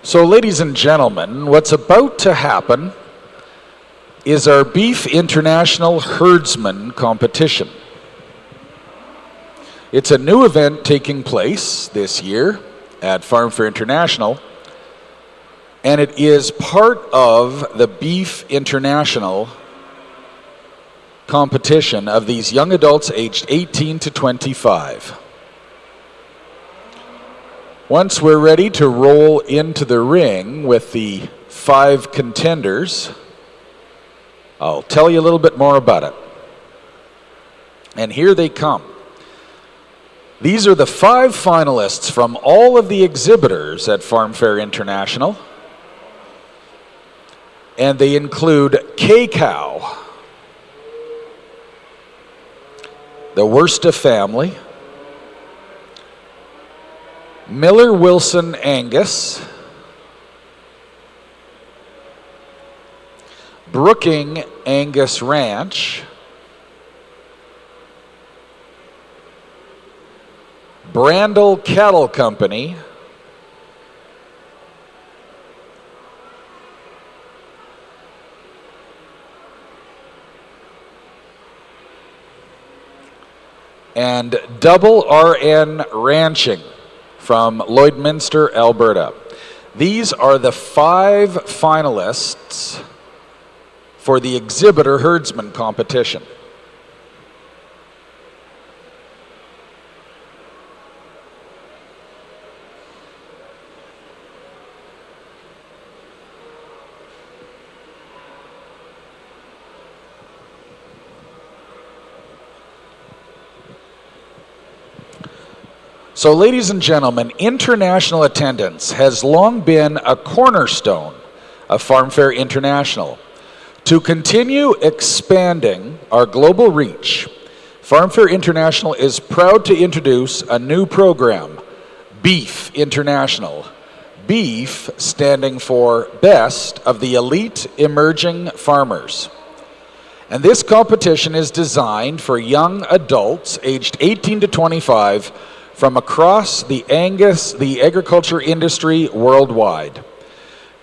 So, ladies and gentlemen, what's about to happen is our Beef International Herdsman competition. It's a new event taking place this year at FARMFAIR International, and it is part of the Beef International competition of these young adults aged 18 to 25. Once we're ready to roll into the ring with the 5 contenders, I'll tell you a little bit more about it. And here they come. These are the 5 finalists from all of the exhibitors at FARMFAIR International. And they include K-Cow, the Worcester family, Miller Wilson Angus, Brooking Angus Ranch, Brandel Cattle Company, and Double RN Ranching from Lloydminster, Alberta. These are the 5 finalists for the exhibitor herdsman competition. So, ladies and gentlemen, international attendance has long been a cornerstone of FARMFAIR International. To continue expanding our global reach, FARMFAIR International is proud to introduce a new program, Beef International. Beef standing for Best of the Elite Emerging Farmers. And this competition is designed for young adults aged 18 to 25 from across the agriculture industry worldwide.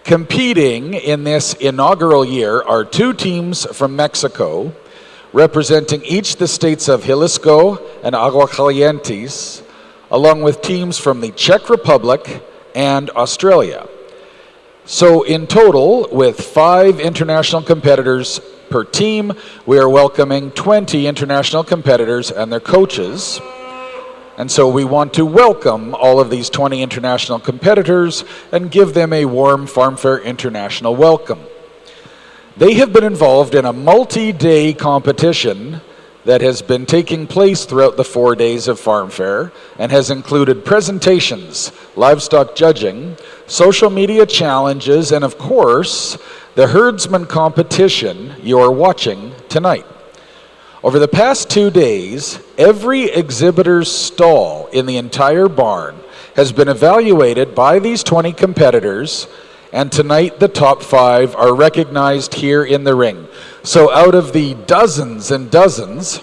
Competing in this inaugural year are 2 teams from Mexico, representing each the states of Jalisco and Aguascalientes, along with teams from the Czech Republic and Australia. So in total, with 5 international competitors per team, we are welcoming 20 international competitors and their coaches. And so we want to welcome all of these 20 international competitors and give them a warm FARMFAIR International welcome. They have been involved in a multi-day competition that has been taking place throughout the 4 days of FARMFAIR and has included presentations, livestock judging, social media challenges, and of course, the herdsman competition you're watching tonight. Over the past 2 days, every exhibitor's stall in the entire barn has been evaluated by these 20 competitors, and tonight the top 5 are recognized here in the ring. So out of the dozens and dozens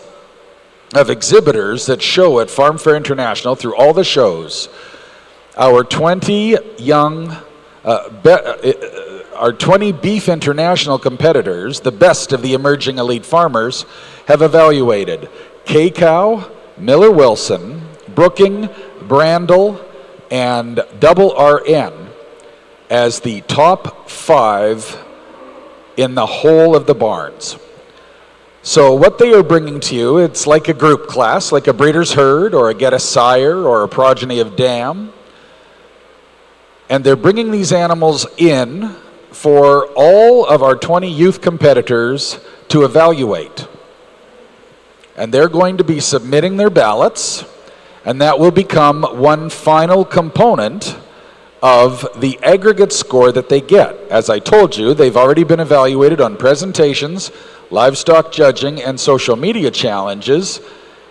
of exhibitors that show at FARMFAIR International through all the shows, our 20 our 20 Beef International competitors, the best of the emerging elite farmers, have evaluated K-Cow, Miller Wilson, Brooking, Brandel, and Double RN as the top 5 in the whole of the barns. So what they are bringing to you, it's like a group class, like a breeder's herd or a get a sire or a progeny of dam. And they're bringing these animals in for all of our 20 youth competitors to evaluate. And they're going to be submitting their ballots, and that will become one final component of the aggregate score that they get. As I told you, they've already been evaluated on presentations, livestock judging, and social media challenges,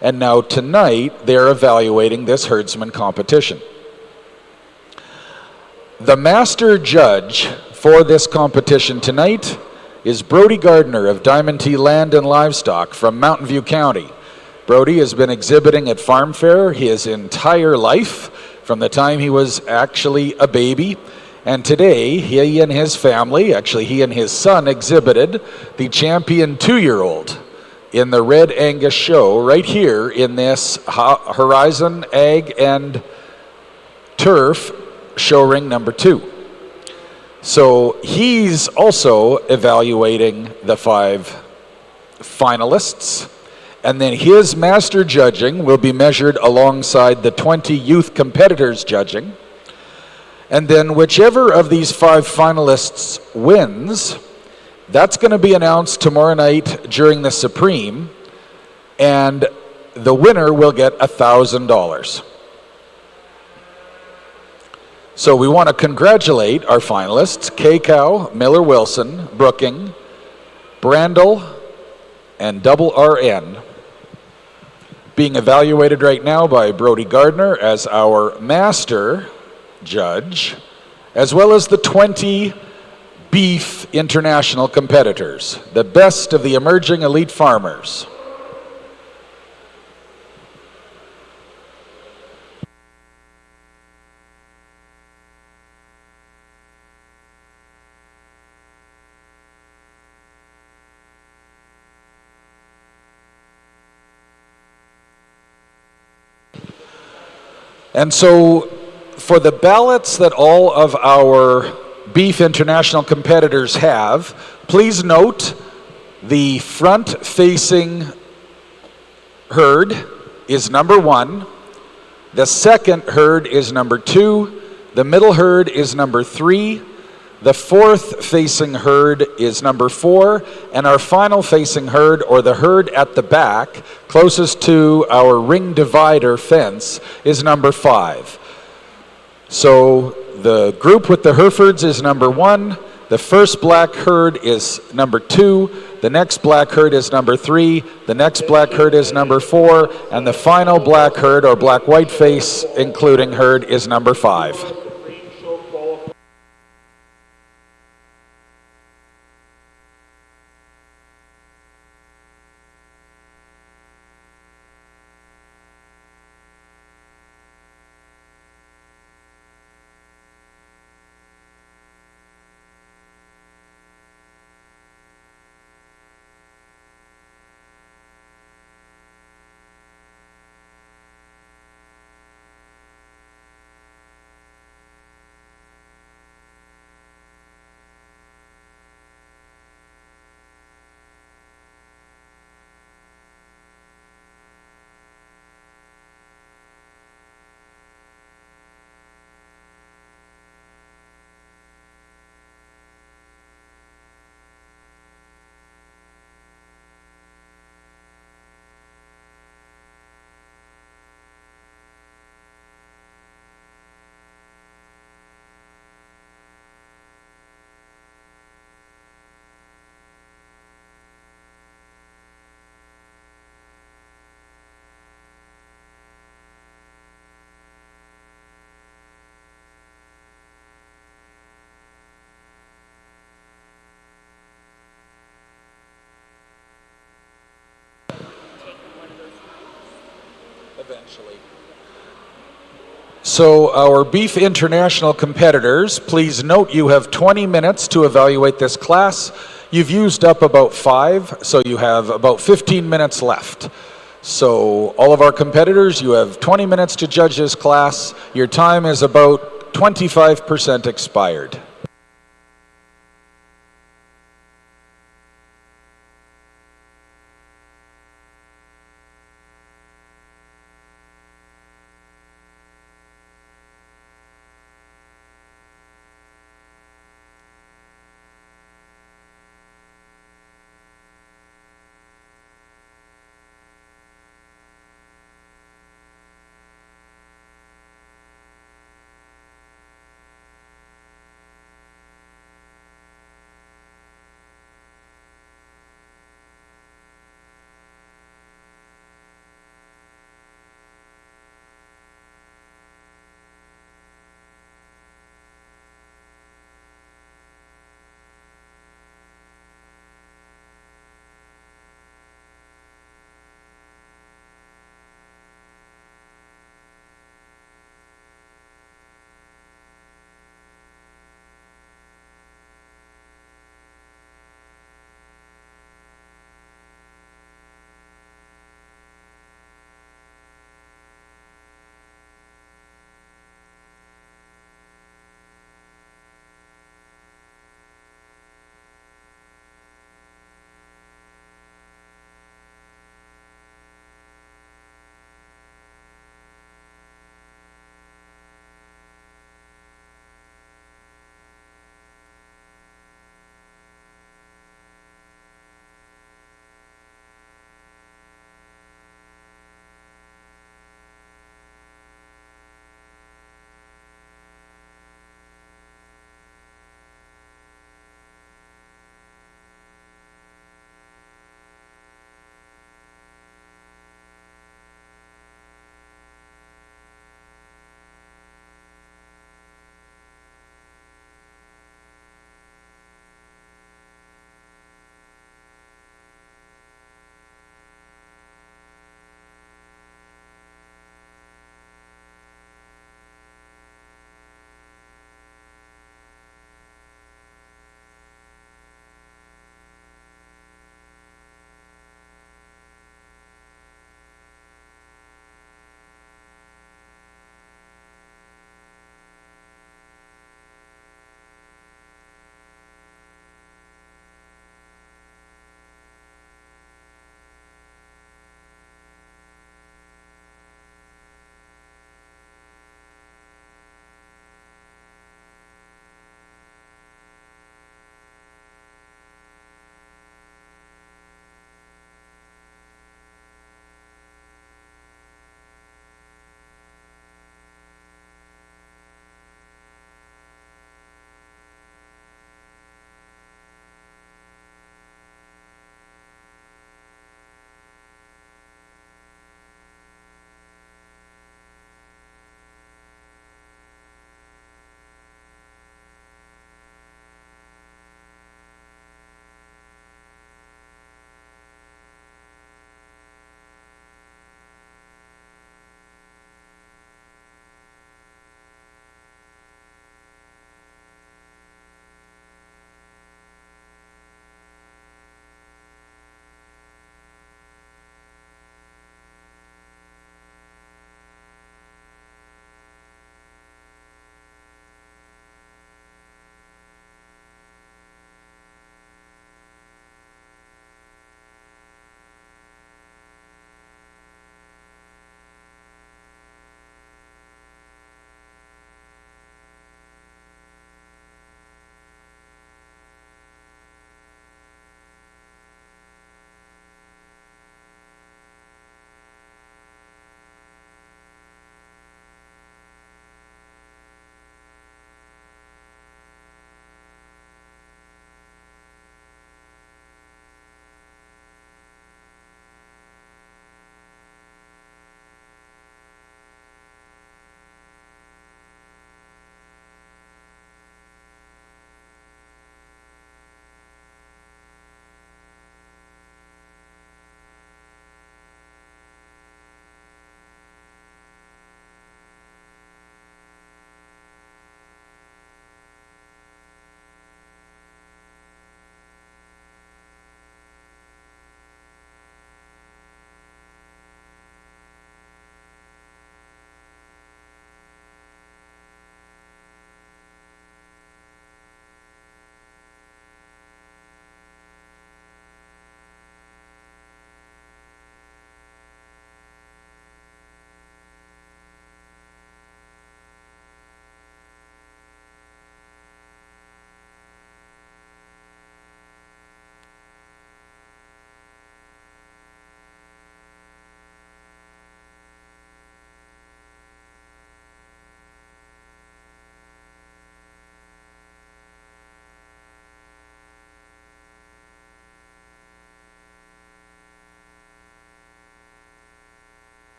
and now tonight they're evaluating this herdsman competition. The master judge for this competition tonight is Brody Gardner of Diamond T Land and Livestock from Mountain View County. Brody has been exhibiting at FARMFAIR his entire life, from the time he was actually a baby, And today, he and his family, actually he and his son, exhibited the champion 2-year-old in the Red Angus show right here in this Horizon Ag and Turf show ring number 2. So he's also evaluating the 5 finalists, and then his master judging will be measured alongside the 20 youth competitors judging. And then whichever of these 5 finalists wins, that's going to be announced tomorrow night during the Supreme, and the winner will get $1,000. So we want to congratulate our finalists, K-Cow, Miller-Wilson, Brooking, Brandel, and Double RN, being evaluated right now by Brody Gardner as our master judge, as well as the 20 beef international competitors, the best of the emerging elite farmers. And so for the ballots that all of our beef international competitors have, please note the front-facing herd is number 1, the second herd is number 2, the middle herd is number 3, the fourth facing herd is number 4, and our final facing herd, or the herd at the back, closest to our ring divider fence, is number 5. So the group with the Herefords is number 1, the first black herd is number 2, the next black herd is number 3, the next black herd is number 4, and the final black herd, or black-white face including herd, is number 5. Eventually. So our Beef International competitors, please note you have 20 minutes to evaluate this class. You've used up about 5, so you have about 15 minutes left. So all of our competitors, you have 20 minutes to judge this class. Your time is about 25% expired.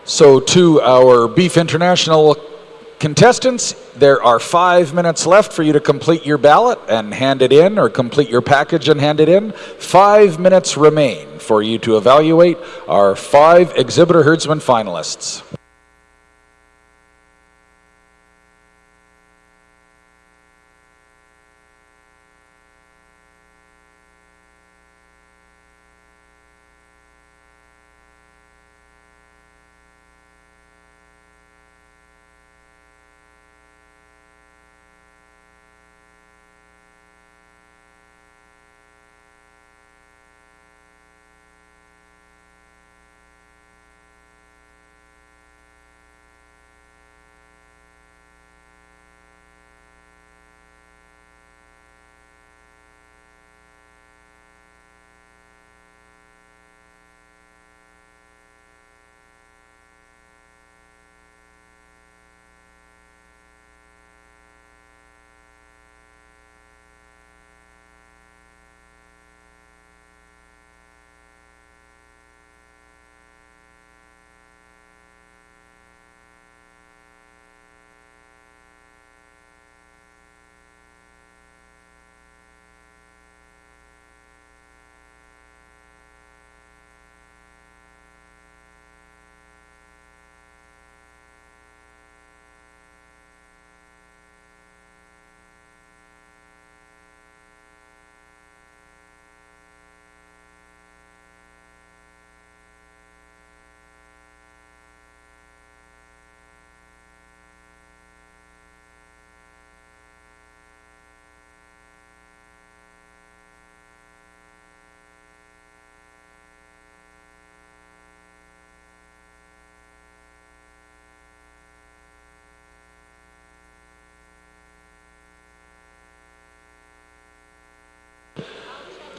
So to our Beef International contestants, there are 5 minutes left for you to complete your ballot and hand it in, or complete your package and hand it in. 5 minutes remain for you to evaluate our 5 exhibitor herdsman finalists.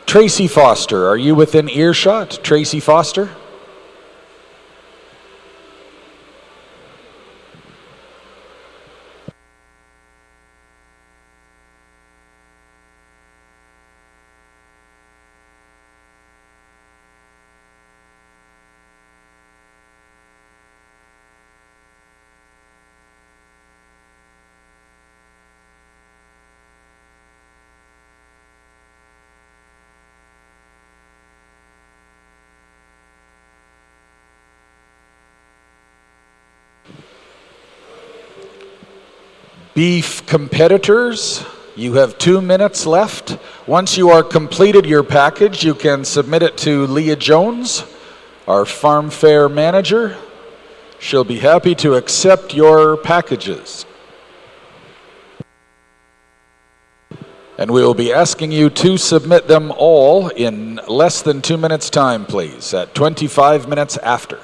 Tracy Foster, are you within earshot? Tracy Foster? Beef competitors, you have 2 minutes left. Once you are completed your package, you can submit it to Leah Jones, our FARMFAIR manager. She'll be happy to accept your packages. And we will be asking you to submit them all in less than 2 minutes' time, please, at 25 minutes after.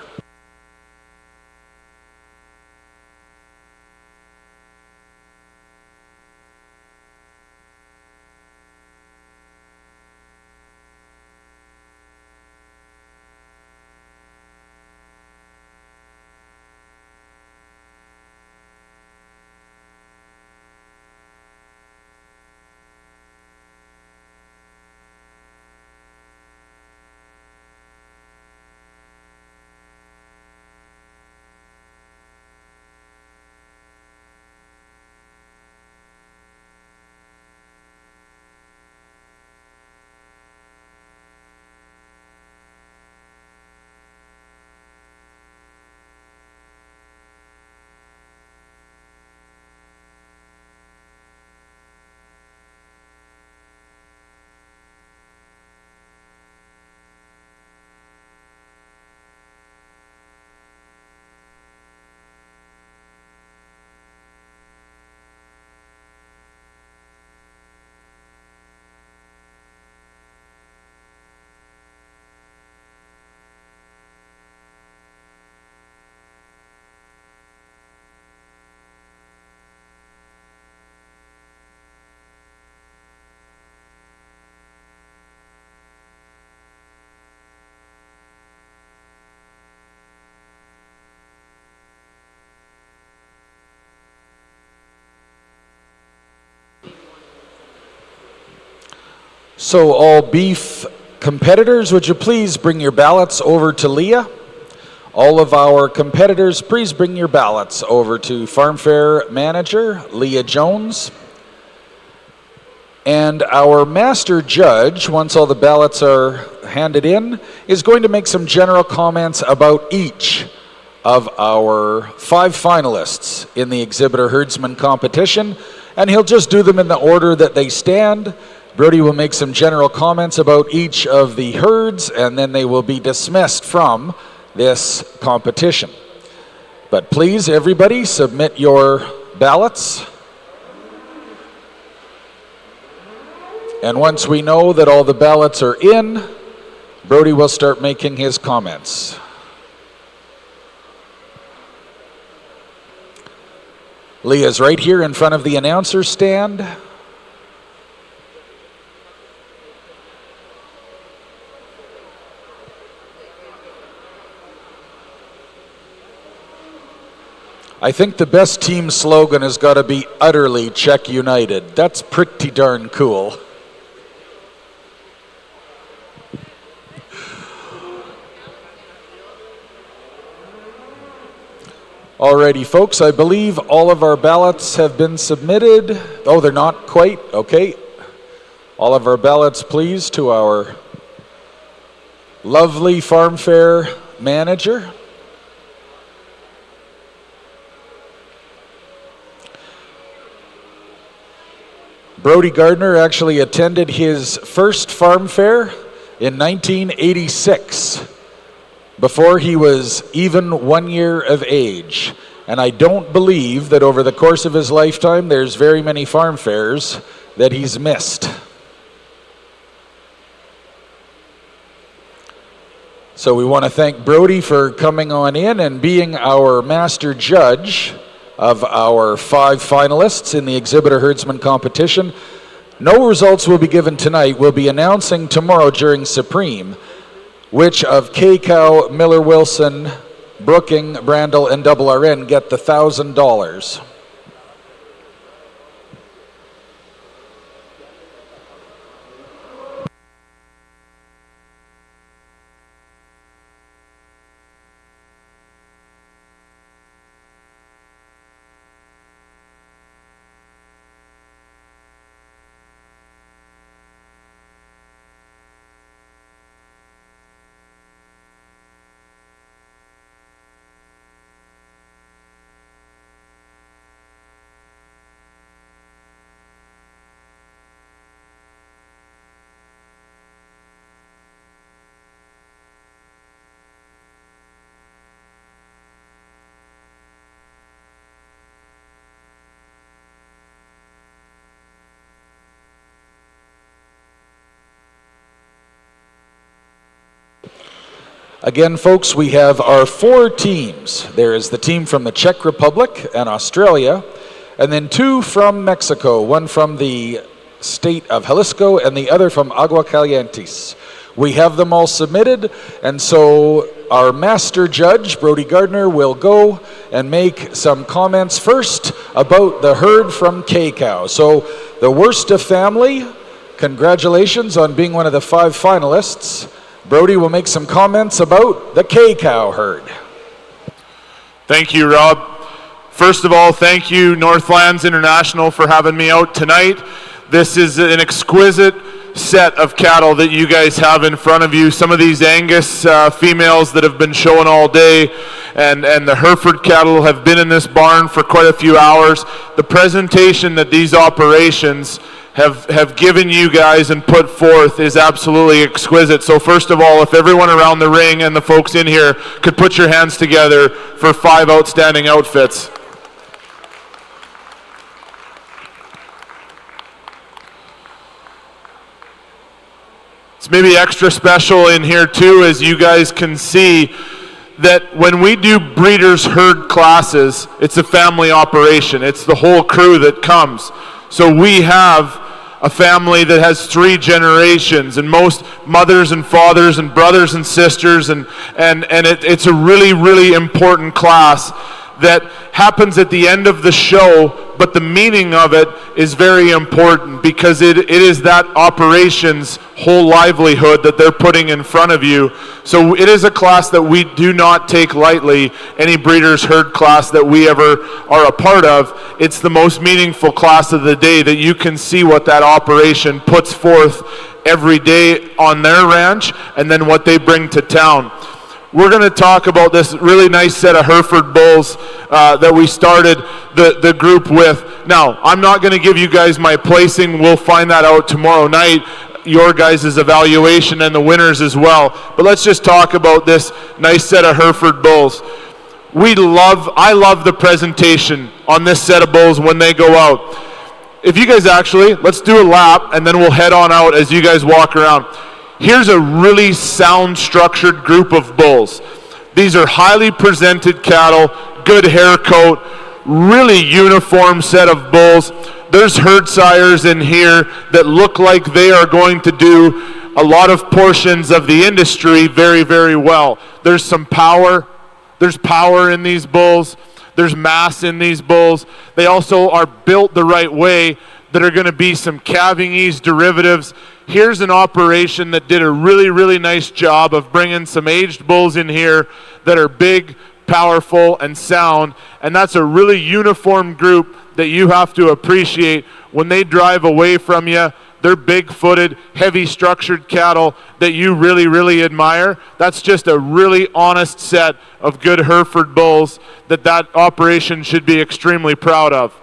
So all beef competitors, would you please bring your ballots over to Leah? all of our competitors, please bring your ballots over to FARMFAIR Manager Leah Jones. And our master judge, once all the ballots are handed in, is going to make some general comments about each of our 5 finalists in the exhibitor herdsman competition, and he'll just do them in the order that they stand. Brody will make some general comments about each of the herds, and then they will be dismissed from this competition. But please, everybody, submit your ballots. And once we know that all the ballots are in, Brody will start making his comments. Leah's right here in front of the announcer stand. I think the best team slogan has got to be utterly Czech United. That's pretty darn cool. Alrighty, folks, I believe all of our ballots have been submitted. Oh, they're not quite? Okay. All of our ballots, please, to our lovely FARMFAIR manager. Brody Gardner actually attended his first FARMFAIR in 1986. Before he was even 1 year of age. And I don't believe that over the course of his lifetime there's very many FARMFAIRs that he's missed. So we want to thank Brody for coming on in and being our master judge of our 5 finalists in the exhibitor herdsman competition. No results will be given tonight. We'll be announcing tomorrow during Supreme which of K-Cow, Miller Wilson, Brooking, Brandel, and RRN get the $1,000. Again, folks, we have our 4 teams. There is the team from the Czech Republic and Australia, and then 2 from Mexico, one from the state of Jalisco and the other from Aguascalientes. We have them all submitted, and so our master judge, Brody Gardner, will go and make some comments first about the herd from K-Cow. So the Worsta family, congratulations on being one of the 5 finalists. Brody will make some comments about the K-Cow herd. Thank you, Rob. First of all, thank you, Northlands International, for having me out tonight. This is an exquisite set of cattle that you guys have in front of you. Some of these Angus females that have been showing all day, and the Hereford cattle have been in this barn for quite a few hours. The presentation that these operations have given you guys and put forth is absolutely exquisite. So first of all, if everyone around the ring and the folks in here could put your hands together for 5 outstanding outfits. It's maybe extra special in here too, as you guys can see that when we do breeders herd classes, it's a family operation. It's the whole crew that comes. So we have a family that has 3 generations, and most mothers and fathers and brothers and sisters, and it's a really, really important class that happens at the end of the show, but the meaning of it is very important because it is that operation's whole livelihood that they're putting in front of you. So it is a class that we do not take lightly, any breeder's herd class that we ever are a part of. It's the most meaningful class of the day that you can see what that operation puts forth every day on their ranch and then what they bring to town. We're going to talk about this really nice set of Hereford bulls that we started the group with. Now, I'm not going to give you guys my placing. We'll find that out tomorrow night, your guys' evaluation and the winners as well. But let's just talk about this nice set of Hereford bulls. I love the presentation on this set of bulls when they go out. If you guys actually, let's do a lap and then we'll head on out as you guys walk around. Here's a really sound structured group of bulls. These are highly presented cattle, good hair coat, really uniform set of bulls. There's herd sires in here that look like they are going to do a lot of portions of the industry very, very well. There's some power. There's power in these bulls. There's mass in these bulls. They also are built the right way that are going to be some calving ease derivatives. Here's an operation that did a really, really nice job of bringing some aged bulls in here that are big, powerful, and sound. And that's a really uniform group that you have to appreciate. When they drive away from you, they're big-footed, heavy-structured cattle that you really, really admire. That's just a really honest set of good Hereford bulls that operation should be extremely proud of.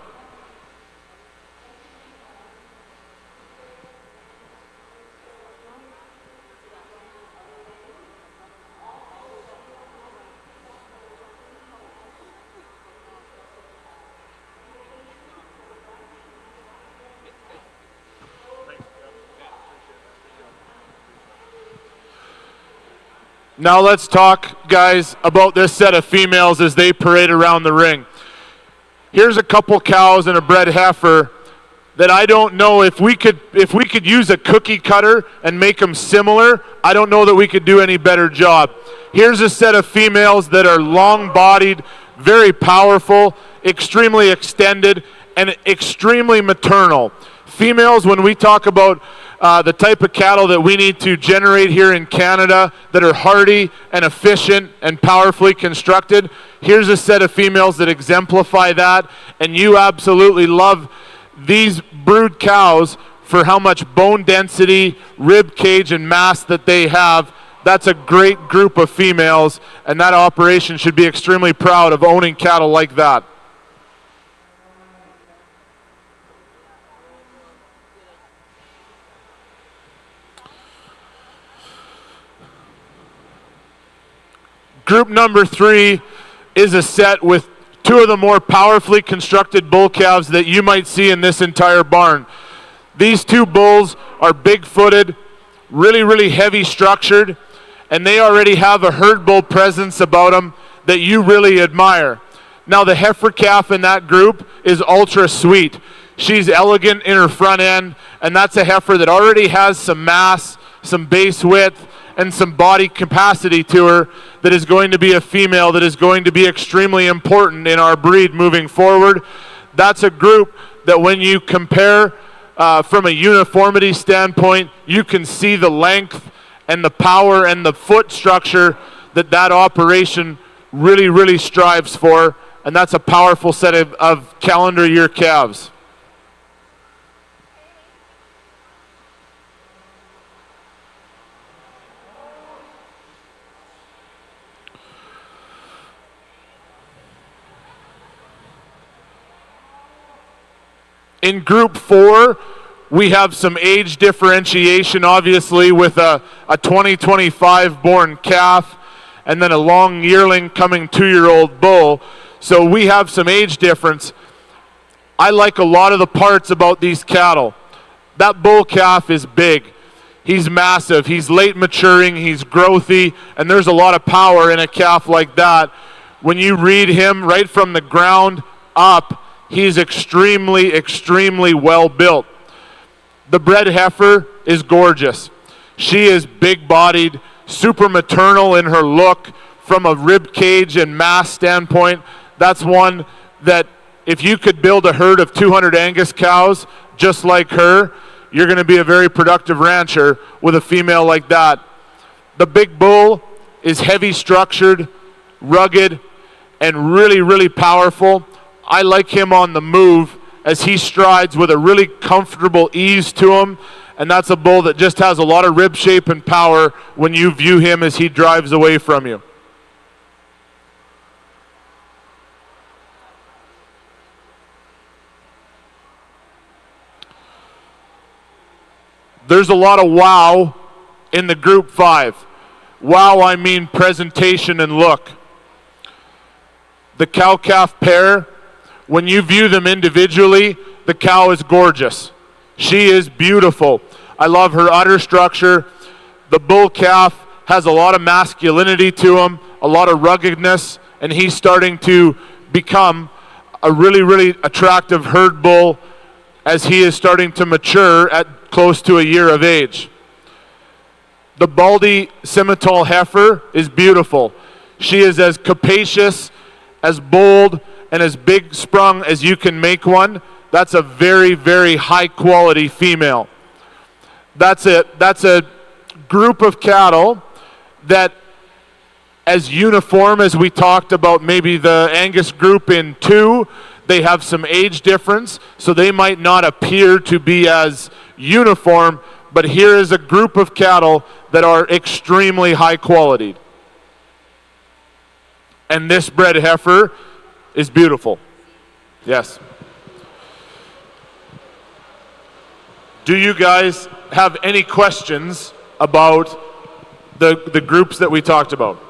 Now let's talk, guys, about this set of females as they parade around the ring. Here's a couple cows and a bred heifer that I don't know if we could use a cookie cutter and make them similar. I don't know that we could do any better job. Here's a set of females that are long-bodied, very powerful, extremely extended, and extremely maternal. Females, when we talk about the type of cattle that we need to generate here in Canada that are hardy and efficient and powerfully constructed, here's a set of females that exemplify that, and you absolutely love these brood cows for how much bone density, rib cage, and mass that they have. That's a great group of females, and that operation should be extremely proud of owning cattle like that. Group number 3 is a set with 2 of the more powerfully constructed bull calves that you might see in this entire barn. These 2 bulls are big-footed, really, really heavy structured, and they already have a herd bull presence about them that you really admire. Now the heifer calf in that group is ultra sweet. She's elegant in her front end, and that's a heifer that already has some mass, some base width, and some body capacity to her that is going to be a female that is going to be extremely important in our breed moving forward. That's a group that when you compare from a uniformity standpoint, you can see the length and the power and the foot structure that operation really, really strives for, and that's a powerful set of calendar year calves. In Group 4, we have some age differentiation, obviously, with a 2025 born calf and then a long yearling coming 2-year-old bull. So we have some age difference. I like a lot of the parts about these cattle. That bull calf is big. He's massive. He's late maturing. He's growthy. And there's a lot of power in a calf like that. When you read him right from the ground up, he's extremely, extremely well built. The bred heifer is gorgeous. She is big-bodied, super maternal in her look from a rib cage and mass standpoint. that's one that if you could build a herd of 200 Angus cows just like her, you're going to be a very productive rancher with a female like that. The big bull is heavy structured, rugged, and really, really powerful. I like him on the move as he strides with a really comfortable ease to him, and that's a bull that just has a lot of rib shape and power when you view him as he drives away from you. There's a lot of wow in the Group 5. Wow, I mean presentation and look. The cow-calf pair, when you view them individually, the cow is gorgeous. She is beautiful. I love her udder structure. The bull-calf has a lot of masculinity to him, a lot of ruggedness, and he's starting to become a really, really attractive herd bull as he is starting to mature at close to a year of age. The Baldy Simmental heifer is beautiful. She is as capacious, as bold, and as big sprung as you can make one. That's a very, very high quality female. That's a group of cattle that, as uniform as we talked about maybe the Angus group in 2, they have some age difference, so they might not appear to be as uniform, but here is a group of cattle that are extremely high quality. And this bred heifer is beautiful. Yes. Do you guys have any questions about the groups that we talked about?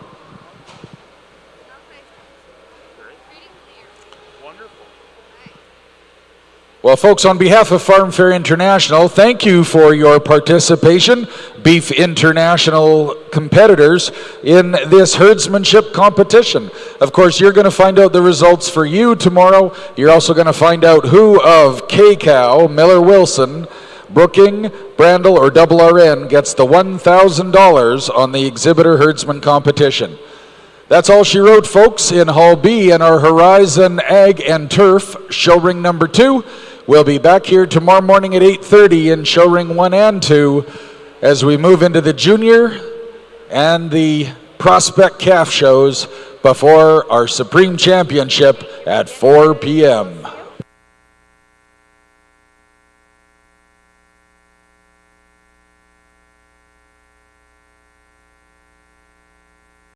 Well, folks, on behalf of Farm Fair International, thank you for your participation, Beef International competitors, in this herdsmanship competition. Of course, you're going to find out the results for you tomorrow. You're also going to find out who of K-Cow, Miller Wilson, Brooking, Brandel, or Double RN gets the $1,000 on the exhibitor herdsman competition. That's all she wrote, folks, in Hall B and our Horizon Ag and Turf show ring number 2. We'll be back here tomorrow morning at 8:30 in show ring 1 and 2 as we move into the junior and the prospect calf shows before our Supreme Championship at 4 p.m.